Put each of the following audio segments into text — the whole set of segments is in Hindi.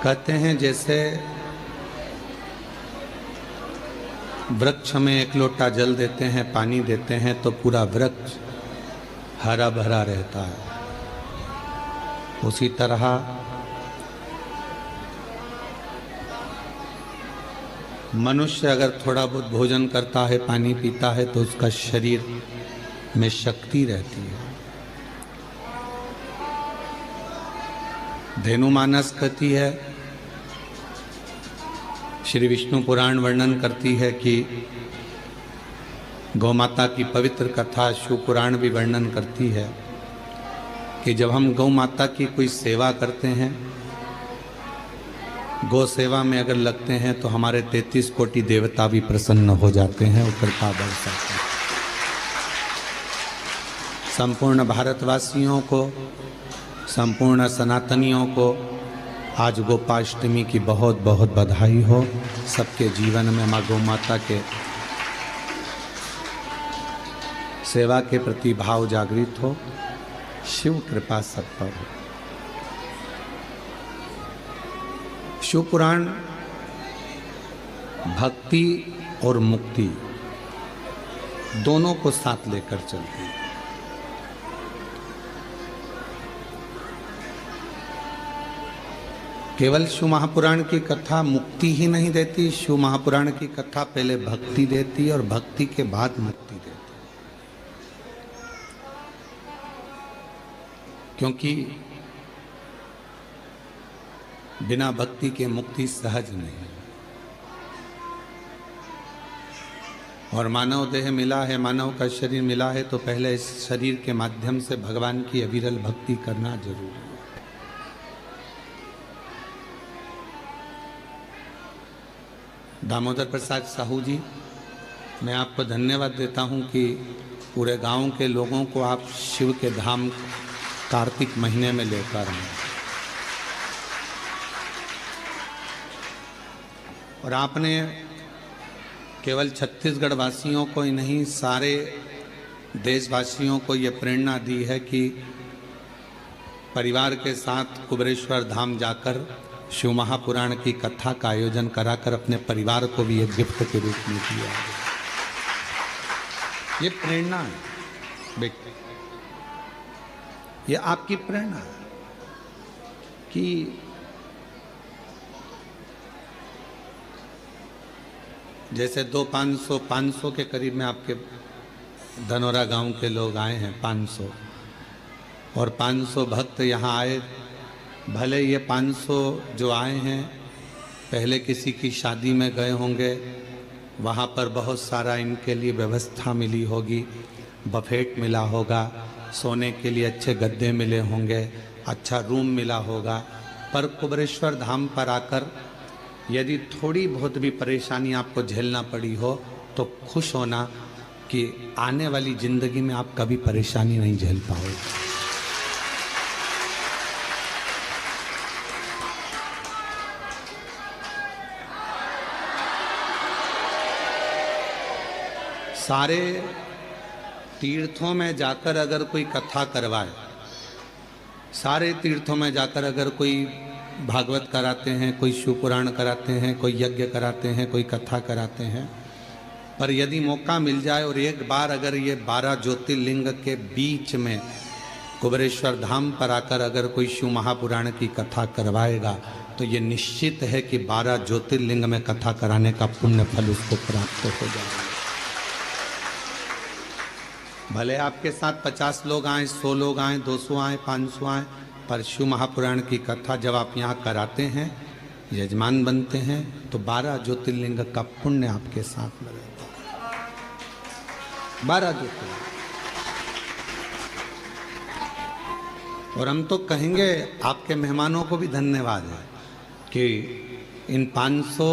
कहते हैं जैसे वृक्ष में एक लोटा जल देते हैं, पानी देते हैं तो पूरा वृक्ष हरा भरा रहता है। उसी तरह मनुष्य अगर थोड़ा बहुत भोजन करता है, पानी पीता है तो उसका शरीर में शक्ति रहती है। धेनुमानस कहती है, श्री विष्णु पुराण वर्णन करती है कि गौ माता की पवित्र कथा शिव पुराण भी वर्णन करती है कि जब हम गौ माता की कोई सेवा करते हैं, गौ सेवा में अगर लगते हैं तो हमारे 33 कोटि देवता भी प्रसन्न हो जाते हैं और कृपा बरसाते हैं। संपूर्ण भारतवासियों को, संपूर्ण सनातनियों को आज गोपाष्टमी की बहुत बहुत बधाई हो। सबके जीवन में माँ गौ माता के सेवा के प्रति भाव जागृत हो। शिव कृपा सब पर हो। शिव पुराण भक्ति और मुक्ति दोनों को साथ लेकर चलती है। केवल शिव महापुराण की कथा मुक्ति ही नहीं देती, शिव महापुराण की कथा पहले भक्ति देती और भक्ति के बाद मुक्ति देती। क्योंकि बिना भक्ति के मुक्ति सहज नहीं। और मानव देह मिला है, मानव का शरीर मिला है तो पहले इस शरीर के माध्यम से भगवान की अविरल भक्ति करना जरूरी है। दामोदर प्रसाद साहू जी, मैं आपको धन्यवाद देता हूं कि पूरे गांव के लोगों को आप शिव के धाम कार्तिक महीने में लेकर आए और आपने केवल छत्तीसगढ़ वासियों को ही नहीं, सारे देशवासियों को ये प्रेरणा दी है कि परिवार के साथ कुबेरेश्वर धाम जाकर शिव महापुराण की कथा का आयोजन कराकर अपने परिवार को भी एक गिफ्ट के रूप में दिया। ये प्रेरणा है बेटे, ये आपकी प्रेरणा है कि जैसे 500 के करीब में आपके धनोरा गांव के लोग आए हैं, 500 और 500 भक्त यहाँ आए। भले ये 500 जो आए हैं पहले किसी की शादी में गए होंगे, वहाँ पर बहुत सारा इनके लिए व्यवस्था मिली होगी, बफेट मिला होगा, सोने के लिए अच्छे गद्दे मिले होंगे, अच्छा रूम मिला होगा। पर कुबेरेश्वर धाम पर आकर यदि थोड़ी बहुत भी परेशानी आपको झेलना पड़ी हो तो खुश होना कि आने वाली जिंदगी में आप कभी परेशानी नहीं झेल पाओगे। सारे तीर्थों में जाकर अगर कोई कथा करवाए, सारे तीर्थों में जाकर अगर कोई भागवत कराते हैं, कोई शिव पुराण कराते हैं, कोई यज्ञ कराते हैं, कोई कथा कराते हैं, पर यदि मौका मिल जाए और एक बार अगर ये 12 ज्योतिर्लिंग के बीच में कुबेरेश्वर धाम पर आकर अगर कोई शिव महापुराण की कथा करवाएगा तो ये निश्चित है कि 12 ज्योतिर्लिंग में कथा कराने का पुण्य फल उसको प्राप्त हो जाएगा। भले आपके साथ 50 लोग आए, 100 लोग आए, 200 आए, 500 आए, पर शिव महापुराण की कथा जब आप यहाँ कराते हैं, यजमान बनते हैं, तो 12 ज्योतिर्लिंग का पुण्य आपके साथ में रहता है। 12 ज्योतिर्लिंग। और हम तो कहेंगे आपके मेहमानों को भी धन्यवाद है कि इन 500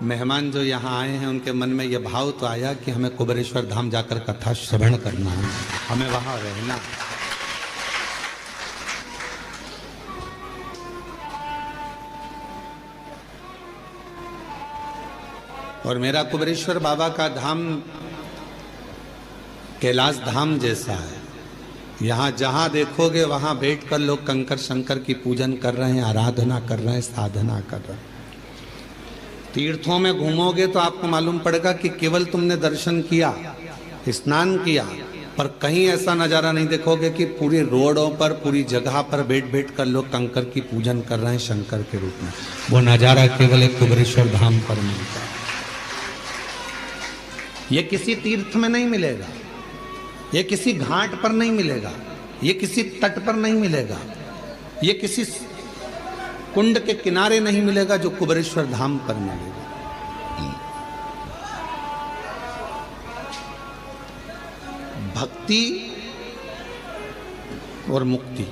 मेहमान जो यहाँ आए हैं उनके मन में यह भाव तो आया कि हमें कुबेरेश्वर धाम जाकर कथा श्रवण करना है, हमें वहाँ रहना है। और मेरा कुबेरेश्वर बाबा का धाम कैलाश धाम जैसा है। यहाँ जहाँ देखोगे वहाँ बैठकर लोग कंकर शंकर की पूजन कर रहे हैं, आराधना कर रहे हैं, साधना कर रहे हैं। तीर्थों में घूमोगे तो आपको मालूम पड़ेगा कि केवल तुमने दर्शन किया, स्नान किया, पर कहीं ऐसा नज़ारा नहीं देखोगे कि पूरी रोडों पर, पूरी जगह पर बैठ बैठ कर लोग कंकर की पूजन कर रहे हैं शंकर के रूप में। वो नज़ारा केवल एक कुबेरेश्वर धाम पर मिलता है। ये किसी तीर्थ में नहीं मिलेगा, ये किसी घाट पर नहीं मिलेगा, ये किसी तट पर नहीं मिलेगा, ये किसी कुंड के किनारे नहीं मिलेगा, जो कुबेरेश्वर धाम पर मिलेगा। भक्ति और मुक्ति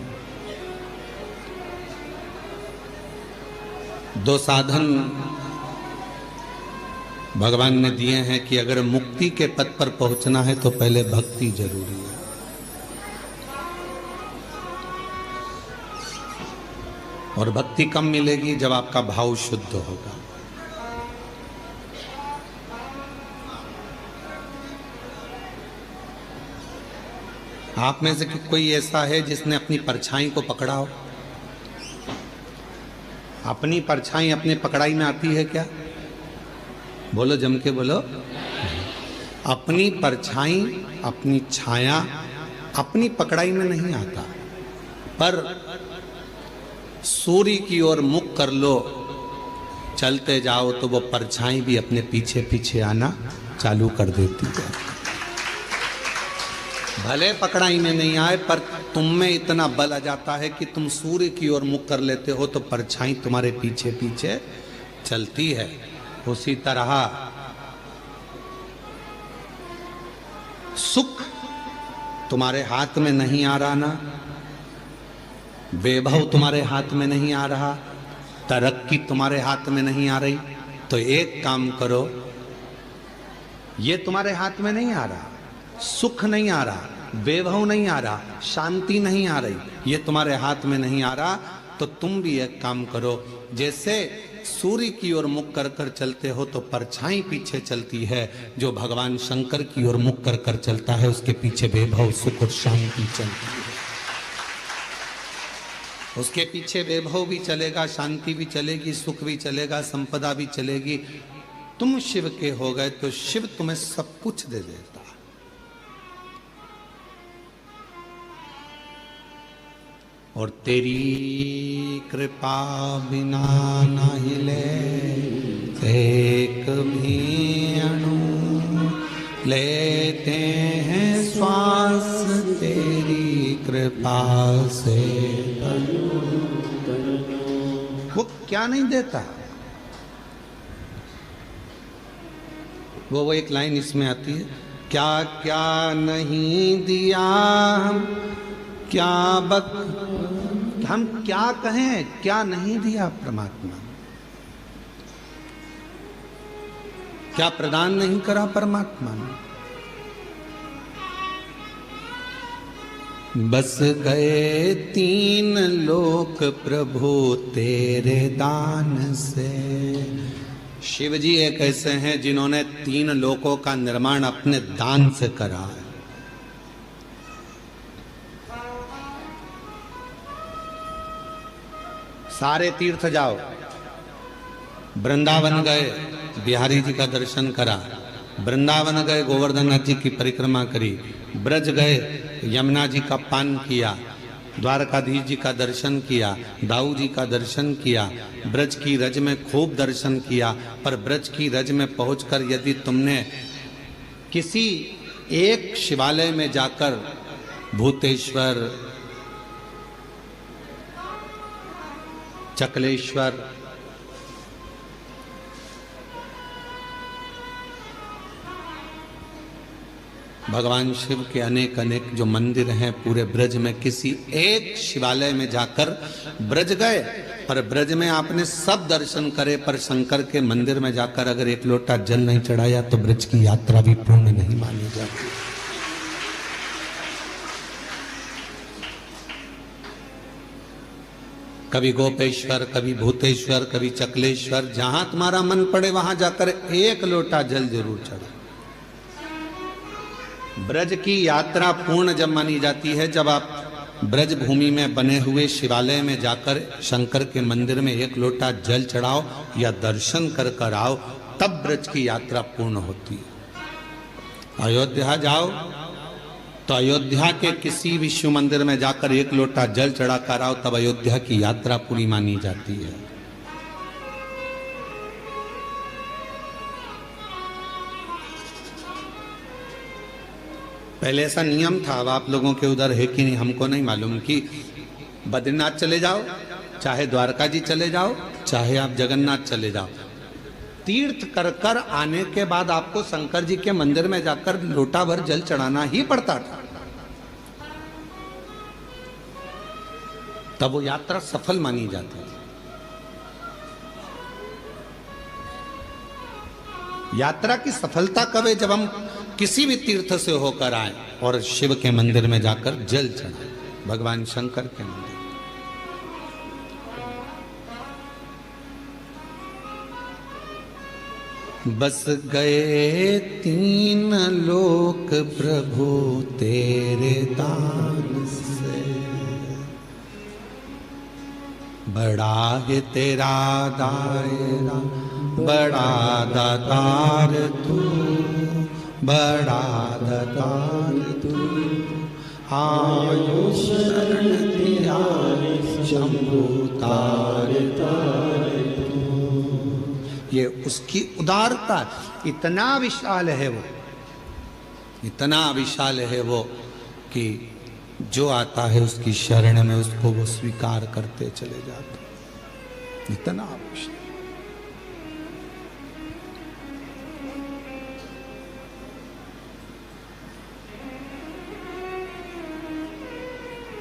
दो साधन भगवान ने दिए हैं कि अगर मुक्ति के पद पर पहुंचना है तो पहले भक्ति जरूरी है। और भक्ति कब मिलेगी? जब आपका भाव शुद्ध होगा। आप में से कोई ऐसा है जिसने अपनी परछाई को पकड़ा हो? अपनी परछाई अपने पकड़ाई में आती है क्या? बोलो, जम के बोलो। अपनी परछाई, अपनी छाया अपनी पकड़ाई में नहीं आता, पर सूर्य की ओर मुख कर लो, चलते जाओ तो वो परछाई भी अपने पीछे पीछे आना चालू कर देती है। भले पकड़ाई में नहीं आए, पर तुम में इतना बल आ जाता है कि तुम सूर्य की ओर मुख कर लेते हो तो परछाई तुम्हारे पीछे पीछे चलती है। उसी तरह सुख तुम्हारे हाथ में नहीं आ रहा ना, वैभव तुम्हारे हाथ में नहीं आ रहा, तरक्की तुम्हारे हाथ में नहीं आ रही, तो एक काम करो, ये तुम्हारे हाथ में नहीं आ रहा, सुख नहीं आ रहा, वैभव नहीं आ रहा, शांति नहीं आ रही, ये तुम्हारे हाथ में नहीं आ रहा, तो तुम भी एक काम करो। जैसे सूर्य की ओर मुख कर कर चलते हो तो परछाई पीछे चलती है, जो भगवान शंकर की ओर मुख कर कर चलता है उसके पीछे वैभव, सुख और शांति चलती है। उसके पीछे वैभव भी चलेगा, शांति भी चलेगी, सुख भी चलेगा, संपदा भी चलेगी। तुम शिव के हो गए तो शिव तुम्हें सब कुछ दे देता। और तेरी कृपा बिना न हिले एक भी अणु, लेते हैं श्वास तेरी कृपा से। वो क्या नहीं देता? वो एक लाइन इसमें आती है, क्या क्या नहीं दिया हम, क्या हम क्या कहें, क्या नहीं दिया परमात्मा, क्या प्रदान नहीं करा परमात्मा ने। बस गए तीन लोक प्रभु तेरे दान से। शिव जी एक ऐसे हैं जिन्होंने तीन लोकों का निर्माण अपने दान से करा है। सारे तीर्थ जाओ, वृंदावन गए, बिहारी जी का दर्शन करा, वृंदावन गए, गोवर्धन नाथ जी की परिक्रमा करी, ब्रज गए, यमुना जी का पान किया, द्वारकाधीश जी का दर्शन किया, दाऊ जी का दर्शन किया, ब्रज की रज में खूब दर्शन किया। पर ब्रज की रज में पहुंचकर यदि तुमने किसी एक शिवालय में जाकर भूतेश्वर, चकलेश्वर, भगवान शिव के अनेक अनेक जो मंदिर हैं पूरे ब्रज में, किसी एक शिवालय में जाकर ब्रज गए, पर ब्रज में आपने सब दर्शन करे, पर शंकर के मंदिर में जाकर अगर एक लोटा जल नहीं चढ़ाया तो ब्रज की यात्रा भी पूर्ण नहीं मानी जाती। कभी गोपेश्वर, कभी भूतेश्वर, कभी चकलेश्वर, जहां तुम्हारा मन पड़े वहां जाकर एक लोटा जल जरूर चढ़ा। ब्रज की यात्रा पूर्ण जब मानी जाती है जब आप ब्रज भूमि में बने हुए शिवालय में जाकर शंकर के मंदिर में एक लोटा जल चढ़ाओ या दर्शन कर कर आओ, तब ब्रज की यात्रा पूर्ण होती है। अयोध्या जाओ तो अयोध्या के किसी भी शिव मंदिर में जाकर एक लोटा जल चढ़ा कर आओ, तब अयोध्या की यात्रा पूरी मानी जाती है। पहले ऐसा नियम था, अब आप लोगों के उधर है कि नहीं हमको नहीं मालूम, कि बद्रीनाथ चले जाओ, चाहे द्वारका जी चले जाओ, चाहे आप जगन्नाथ चले जाओ, तीर्थ कर कर आने के बाद आपको शंकर जी के मंदिर में जाकर लोटा भर जल चढ़ाना ही पड़ता था, तब वो यात्रा सफल मानी जाती थी। यात्रा की सफलता कब है? जब हम किसी भी तीर्थ से होकर आए और शिव के मंदिर में जाकर जल चढ़ाए, भगवान शंकर के मंदिर। बस गए तीन लोक प्रभु तेरे दान से, बड़ा है तेरा दायरा, बड़ा दातार तू, बड़ा दातार तू, आयु शरण दिया शंभु तार तार तू। ये उसकी उदारता इतना विशाल है, वो इतना विशाल है वो कि जो आता है उसकी शरण में उसको वो स्वीकार करते चले जाते, इतना विशाल।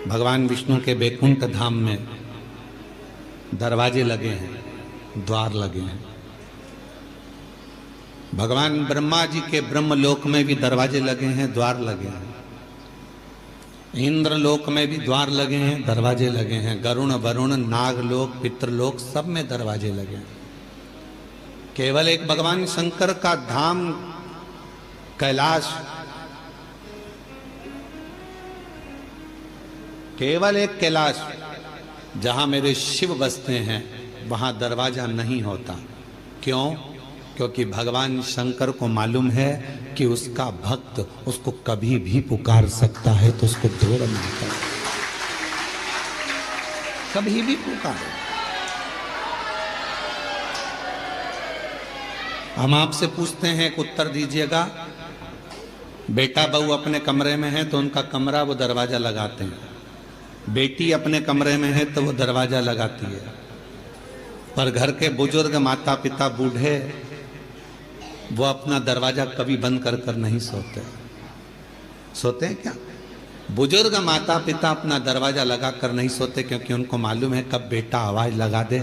भगवान विष्णु के बैकुंठ धाम में दरवाजे लगे हैं, द्वार लगे हैं। भगवान ब्रह्मा जी के ब्रह्मलोक में भी दरवाजे लगे हैं, द्वार लगे हैं। इंद्रलोक में भी द्वार लगे हैं, दरवाजे लगे हैं। गरुण वरुण नागलोक पितृलोक सब में दरवाजे लगे हैं। केवल एक भगवान शंकर का धाम कैलाश, केवल एक कैलाश जहां मेरे शिव बसते हैं वहां दरवाजा नहीं होता। क्यों? क्योंकि भगवान शंकर को मालूम है कि उसका भक्त उसको कभी भी पुकार सकता है, तो उसको दौड़ नहीं कर, कभी भी पुकारे। हम आपसे पूछते हैं कि उत्तर दीजिएगा। बेटा बहू अपने कमरे में है तो उनका कमरा वो दरवाजा लगाते हैं, बेटी अपने कमरे में है तो वो दरवाजा लगाती है, पर घर के बुजुर्ग माता पिता बूढ़े वो अपना दरवाजा कभी बंद कर कर नहीं सोते। सोते हैं क्या? बुजुर्ग माता पिता अपना दरवाजा लगा कर नहीं सोते, क्योंकि उनको मालूम है कब बेटा आवाज लगा दे,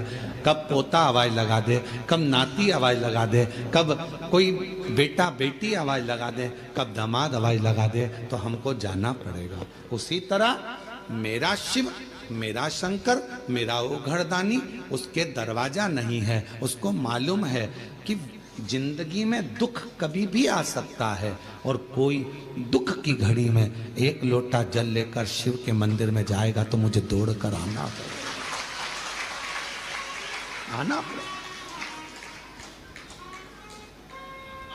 कब पोता आवाज लगा दे, कब नाती आवाज लगा दे, कब कोई बेटा बेटी आवाज लगा दे, कब दामाद आवाज लगा दे, तो हमको जाना पड़ेगा। उसी तरह मेरा शिव, मेरा शंकर, मेरा वो घरदानी, उसके दरवाजा नहीं है। उसको मालूम है कि जिंदगी में दुख कभी भी आ सकता है, और कोई दुख की घड़ी में एक लोटा जल लेकर शिव के मंदिर में जाएगा तो मुझे दौड़ कर आना पड़ेगा।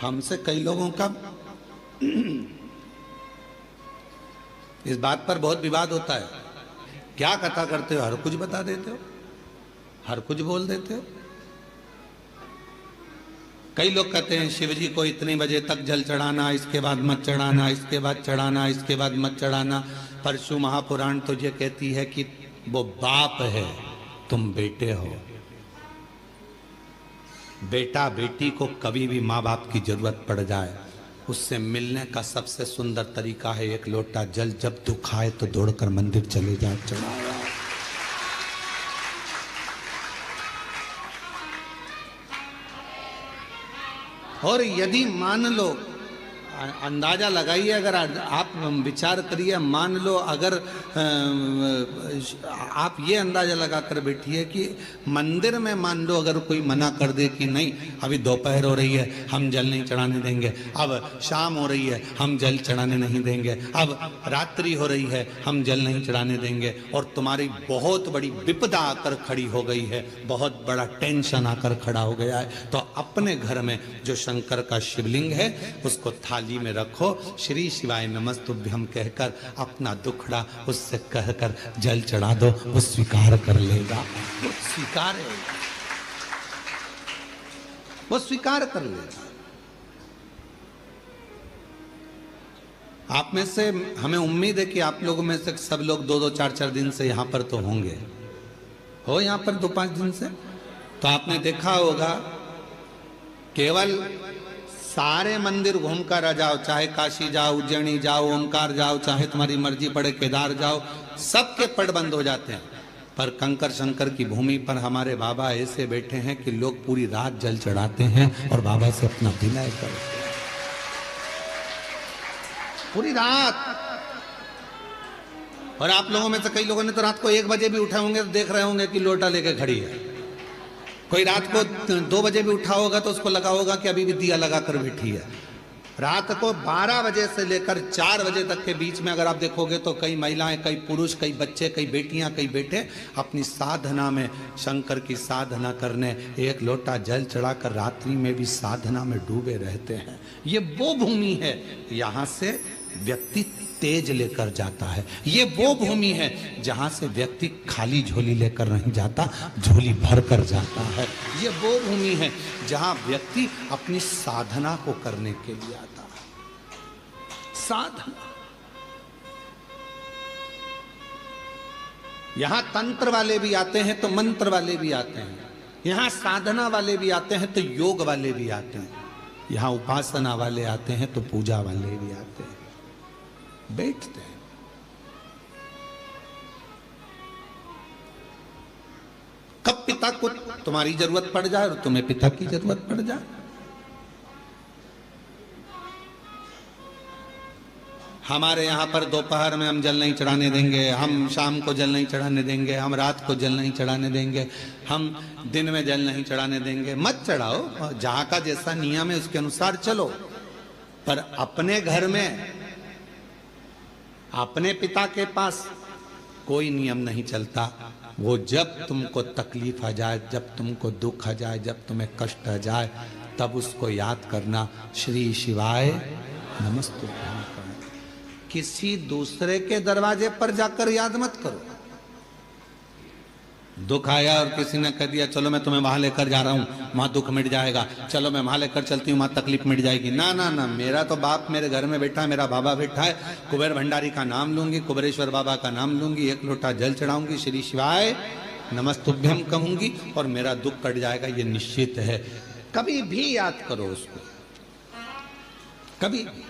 हमसे कई लोगों का इस बात पर बहुत विवाद होता है, क्या कथा करते हो, हर कुछ बता देते हो, हर कुछ बोल देते हो। कई लोग कहते हैं शिव जी को इतने बजे तक जल चढ़ाना, इसके बाद मत चढ़ाना, इसके बाद चढ़ाना, इसके बाद मत चढ़ाना। परशु महापुराण तो ये कहती है कि वो बाप है, तुम बेटे हो। बेटा बेटी को कभी भी माँ बाप की जरूरत पड़ जाए, उससे मिलने का सबसे सुंदर तरीका है एक लोटा जल। जब दुख आए तो दौड़कर मंदिर चले जाओ, चढ़ाओ। और यदि मान लो अंदाजा लगाइए, अगर आप विचार करिए, मान लो अगर आप ये अंदाजा लगा कर बैठिए कि मंदिर में मान लो अगर कोई मना कर दे कि नहीं अभी दोपहर हो रही है हम जल नहीं चढ़ाने देंगे, अब शाम हो रही है हम जल चढ़ाने नहीं देंगे, अब रात्रि हो रही है हम जल नहीं चढ़ाने देंगे, और तुम्हारी बहुत बड़ी विपदा आकर खड़ी हो गई है, बहुत बड़ा टेंशन आकर खड़ा हो गया है, तो अपने घर में जो शंकर का शिवलिंग है उसको थाली में रखो, श्री शिवाय नमस्तुभ्यम कहकर अपना दुखड़ा उससे कहकर जल चढ़ा दो, वो स्वीकार कर लेगा, वो स्वीकार है, वो स्वीकार कर लेगा। आप में से हमें उम्मीद है कि आप लोगों में से सब लोग 2-2, 4-4 दिन से यहां पर तो होंगे, हो यहां पर 2-5 दिन से, तो आपने देखा होगा केवल सारे मंदिर घूम कर आ जाओ, चाहे काशी जाओ, उज्जैनी जाओ, ओमकार जाओ, चाहे तुम्हारी मर्जी पड़े केदार जाओ, सबके पट बंद हो जाते हैं, पर कंकर शंकर की भूमि पर हमारे बाबा ऐसे बैठे हैं कि लोग पूरी रात जल चढ़ाते हैं और बाबा से अपना विनय करते हैं पूरी रात। और आप लोगों में से कई लोगों ने तो रात को 1 बजे भी उठे होंगे तो देख रहे होंगे कि लोटा लेके खड़ी है, कोई रात को 2 बजे भी उठा होगा तो उसको लगा होगा कि अभी भी दिया लगा कर बैठी है। रात को 12 बजे से लेकर 4 बजे तक के बीच में अगर आप देखोगे तो कई महिलाएं, कई पुरुष, कई बच्चे, कई बेटियां, कई बेटे अपनी साधना में, शंकर की साधना करने 1 लोटा जल चढ़ाकर रात्रि में भी साधना में डूबे रहते हैं। ये वो भूमि है, यहाँ से व्यक्ति तेज लेकर जाता है, ये वो भूमि है जहां से व्यक्ति खाली झोली लेकर नहीं जाता, झोली भर कर जाता है। ये वो भूमि है जहां व्यक्ति अपनी साधना को करने के लिए आता है। साधना, यहां तंत्र वाले भी आते हैं तो मंत्र वाले भी आते हैं, यहां साधना वाले भी आते हैं तो योग वाले भी आते हैं, यहां उपासना वाले आते हैं तो पूजा वाले भी आते हैं, बैठते हैं। कब पिता को तुम्हारी जरूरत पड़ जाए और तुम्हें पिता की जरूरत पड़ जाए। हमारे यहां पर दोपहर में हम जल नहीं चढ़ाने देंगे, हम शाम को जल नहीं चढ़ाने देंगे, हम रात को जल नहीं चढ़ाने देंगे, हम दिन में जल नहीं चढ़ाने देंगे। मत चढ़ाओ, जहां का जैसा नियम है उसके अनुसार चलो, पर अपने घर में, अपने पिता के पास कोई नियम नहीं चलता। वो जब तुमको तकलीफ आ जाए, जब तुमको दुख आ जाए, जब तुम्हें कष्ट आ जाए, तब उसको याद करना, श्री शिवाय नमस्तुभ्यम करना। किसी दूसरे के दरवाजे पर जाकर याद मत करो। दुख आया और किसी ने कह दिया चलो मैं तुम्हें वहां लेकर जा रहा हूं, वहां दुख मिट जाएगा, चलो मैं वहां लेकर चलती हूं, वहां तकलीफ मिट जाएगी। ना ना ना, मेरा तो बाप मेरे घर में बैठा है, मेरा बाबा बैठा है, कुबेर भंडारी का नाम लूंगी, कुबेरेश्वर बाबा का नाम लूंगी, 1 लोटा जल चढ़ाऊंगी, श्री शिवाय नमस्तुभ्यम कहूंगी और मेरा दुख कट जाएगा, ये निश्चित है। कभी भी याद करो उसको, कभी भी।